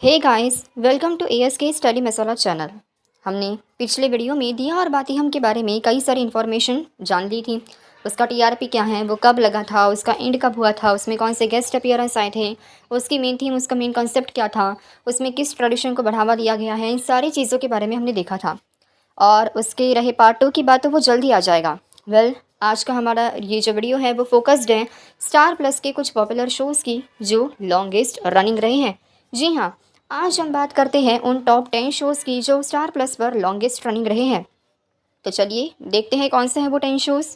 Hey guys, welcome to ASK study masala channel. हमने पिछले video में दिया और बाती हम के बारे में कई सारी इन्फॉर्मेशन जान ली थी। उसका टीआरपी क्या है, वो कब लगा था, उसका एंड कब हुआ था, उसमें कौन से गेस्ट अपीयरेंस आए थे, उसकी मेन थीम, उसका मेन कॉन्सेप्ट क्या था, उसमें किस ट्रेडिशन को बढ़ावा दिया गया है, इन सारी चीज़ों के बारे में हमने देखा था। और उसके रहे पार्ट 2 की बात तो वो जल्दी आ जाएगा। आज का हमारा ये जो वीडियो है वो फोकस्ड है स्टार प्लस के कुछ पॉपुलर शोज़ की जो लॉन्गेस्ट रनिंग रहे हैं। जी हाँ, आज हम बात करते हैं उन टॉप 10 शोज़ की जो स्टार प्लस पर लॉन्गेस्ट रनिंग रहे हैं। तो चलिए देखते हैं कौन से हैं वो 10 शोज़।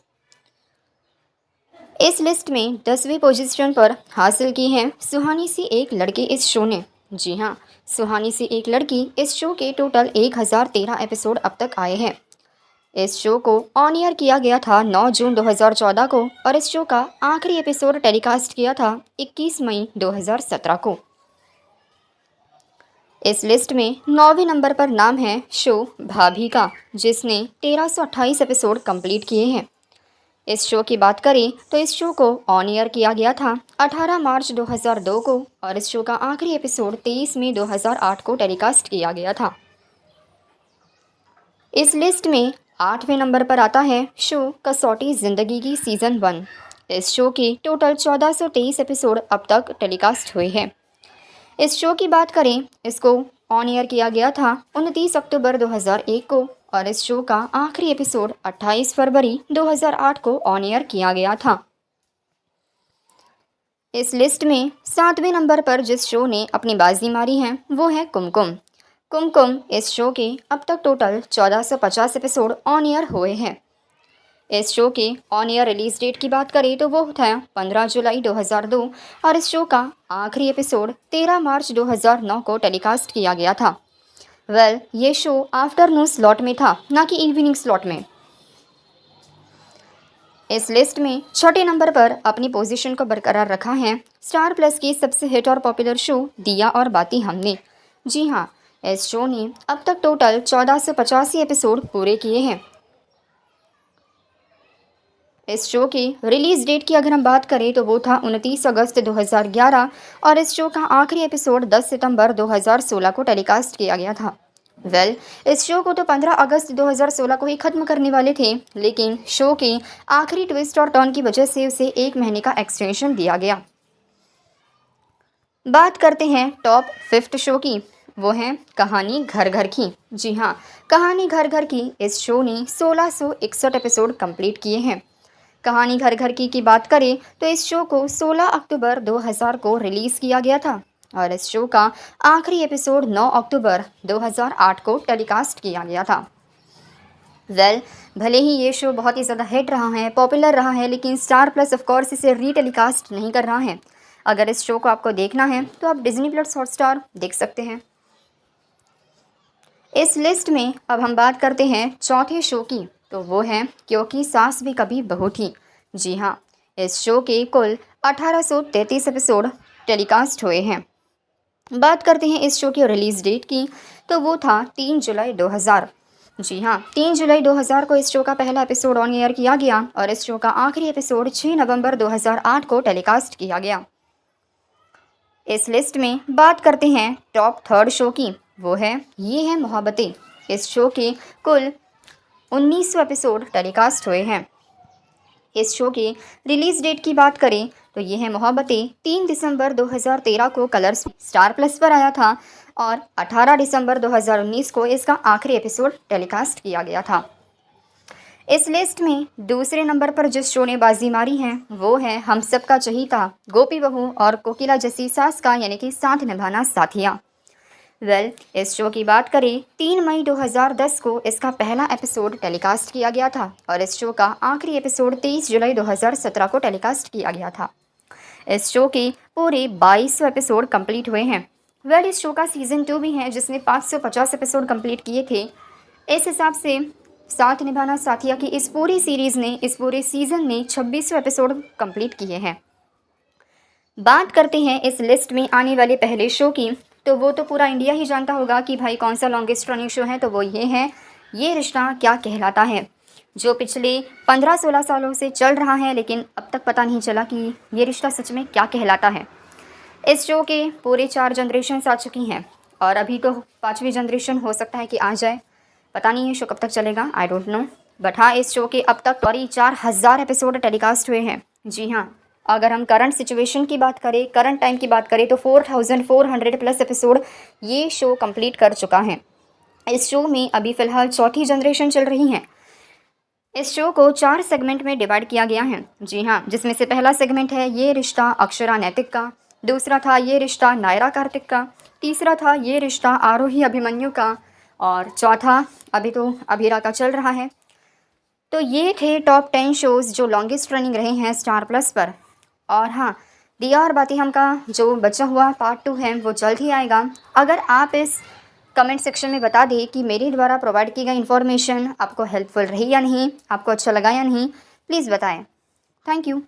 इस लिस्ट में 10वीं पोजीशन पर हासिल की है सुहानी सी एक लड़की इस शो ने। जी हाँ, सुहानी सी एक लड़की इस शो के टोटल 1013 एपिसोड अब तक आए हैं। इस शो को ऑन एयर किया गया था 9 जून 2014 को और इस शो का आखिरी एपिसोड टेलीकास्ट किया था 21 मई 2017 को। इस लिस्ट में 9वें नंबर पर नाम है शो भाभी का, जिसने 1328 एपिसोड कंप्लीट किए हैं। इस शो की बात करें तो इस शो को ऑन एयर किया गया था 18 मार्च 2002 को और इस शो का आखिरी एपिसोड 23 मई 2008 को टेलीकास्ट किया गया था। इस लिस्ट में 8वें नंबर पर आता है शो कसौटी ज़िंदगी की सीज़न 1। इस शो के टोटल 1423 एपिसोड अब तक टेलीकास्ट हुए हैं। इस शो की बात करें, इसको ऑन एयर किया गया था 29 अक्टूबर 2001 को और इस शो का आखिरी एपिसोड 28 फरवरी 2008 को ऑन एयर किया गया था। इस लिस्ट में 7वें नंबर पर जिस शो ने अपनी बाजी मारी है वो है कुमकुम। कुमकुम इस शो के अब तक टोटल 1450 एपिसोड ऑन एयर हुए हैं। इस शो के ऑन एयर रिलीज डेट की बात करें तो वो था 15 जुलाई 2002 और इस शो का आखिरी एपिसोड 13 मार्च 2009 को टेलीकास्ट किया गया था। ये शो आफ्टरनून स्लॉट में था, ना कि इवनिंग स्लॉट में। इस लिस्ट में 6ठे नंबर पर अपनी पोजीशन को बरकरार रखा है स्टार प्लस की सबसे हिट और पॉपुलर शो दिया और बाती हमने। जी हाँ, इस शो ने अब तक टोटल 1485 एपिसोड पूरे किए हैं। इस शो की रिलीज डेट की अगर हम बात करें तो वो था 29 अगस्त 2011 और इस शो का आखिरी एपिसोड 10 सितंबर 2016 को टेलीकास्ट किया गया था। इस शो को तो 15 अगस्त 2016 को ही खत्म करने वाले थे, लेकिन शो के आखिरी ट्विस्ट और टर्न की वजह से उसे 1 महीने का एक्सटेंशन दिया गया। बात करते हैं टॉप 5 शो की, वो है कहानी घर घर की। जी हाँ, कहानी घर घर की इस शो ने 1661 एपिसोड कंप्लीट किए हैं। कहानी घर घर की बात करें तो इस शो को 16 अक्टूबर 2000 को रिलीज़ किया गया था और इस शो का आखिरी एपिसोड 9 अक्टूबर 2008 को टेलीकास्ट किया गया था। भले ही ये शो बहुत ही ज़्यादा हिट रहा है, पॉपुलर रहा है, लेकिन स्टार प्लस ऑफ कोर्स इसे रीटेलीकास्ट नहीं कर रहा है। अगर इस शो को आपको देखना है तो आप डिज्नी प्लस हॉटस्टार देख सकते हैं। इस लिस्ट में अब हम बात करते हैं चौथे शो की, तो वो है क्योंकि सास भी कभी बहू थी। जी हाँ, इस शो के कुल 1833 एपिसोड टेलीकास्ट हुए हैं। बात करते हैं इस शो की रिलीज़ डेट की, तो वो था 3 जुलाई 2000। जी हाँ, 3 जुलाई 2000 को इस शो का पहला एपिसोड ऑन एयर किया गया और इस शो का आखिरी एपिसोड 6 नवंबर 2008 को टेलीकास्ट किया गया। इस लिस्ट में बात करते हैं टॉप 3 शो की, वो है ये है मोहब्बतें। इस शो के कुल 1900 एपिसोड टेलीकास्ट हुए हैं। इस शो के रिलीज डेट की बात करें तो ये है मोहब्बतें 3 दिसंबर 2013 को कलर्स स्टार प्लस पर आया था और 18 दिसंबर 2019 को इसका आखिरी एपिसोड टेलीकास्ट किया गया था। इस लिस्ट में दूसरे नंबर पर जिस शो ने बाजी मारी है वो है हम सबका चहीता, गोपी बहू और कोकिला जैसी सास का, यानी कि साथ निभाना साथिया। इस शो की बात करें 3 मई 2010 को इसका पहला एपिसोड टेलीकास्ट किया गया था और इस शो का आखिरी एपिसोड 23 जुलाई 2017 को टेलीकास्ट किया गया था। इस शो के पूरे 2200 एपिसोड कंप्लीट हुए हैं। इस शो का सीज़न 2 भी है जिसने 550 एपिसोड कंप्लीट किए थे। इस हिसाब से साथ निभाना साथिया की इस पूरी सीरीज़ ने, इस पूरे सीज़न में 2600 एपिसोड कंप्लीट किए हैं। बात करते हैं इस लिस्ट में आने वाले पहले शो की, तो वो तो पूरा इंडिया ही जानता होगा कि भाई कौन सा लॉन्गेस्ट रनिंग शो है, तो वो ये है ये रिश्ता क्या कहलाता है, जो पिछले 15-16 सालों से चल रहा है, लेकिन अब तक पता नहीं चला कि ये रिश्ता सच में क्या कहलाता है। इस शो के पूरे 4 जनरेशन्स आ चुकी हैं। और अभी तो 5वीं जनरेशन हो सकता है कि आ जाए, पता नहीं ये शो कब तक चलेगा, आई डोंट नो। बट हाँ, इस शो के अब तक 4,000 एपिसोड टेलीकास्ट हुए हैं। जी हाँ, अगर हम करंट सिचुएशन की बात करें, करंट टाइम की बात करें, तो 4,400 प्लस एपिसोड ये शो कंप्लीट कर चुका है। इस शो में अभी फ़िलहाल 4थी जनरेशन चल रही है। इस शो को 4 सेगमेंट में डिवाइड किया गया है। जी हाँ, जिसमें से पहला सेगमेंट है ये रिश्ता अक्षरा नैतिक का, दूसरा था ये रिश्ता नायरा कार्तिक का, तीसरा था ये रिश्ता आरोही अभिमन्यु का, और चौथा अभी तो अभीरा का चल रहा है। तो ये थे टॉप 10 शोज़ जो लॉन्गेस्ट रनिंग रहे हैं स्टार प्लस पर। और हाँ, दिया और बाती हम का जो बचा हुआ पार्ट 2 है वो जल्द ही आएगा। अगर आप इस कमेंट सेक्शन में बता दें कि मेरे द्वारा प्रोवाइड की गई इन्फॉर्मेशन आपको हेल्पफुल रही या नहीं, आपको अच्छा लगा या नहीं, प्लीज़ बताएं। Thank you.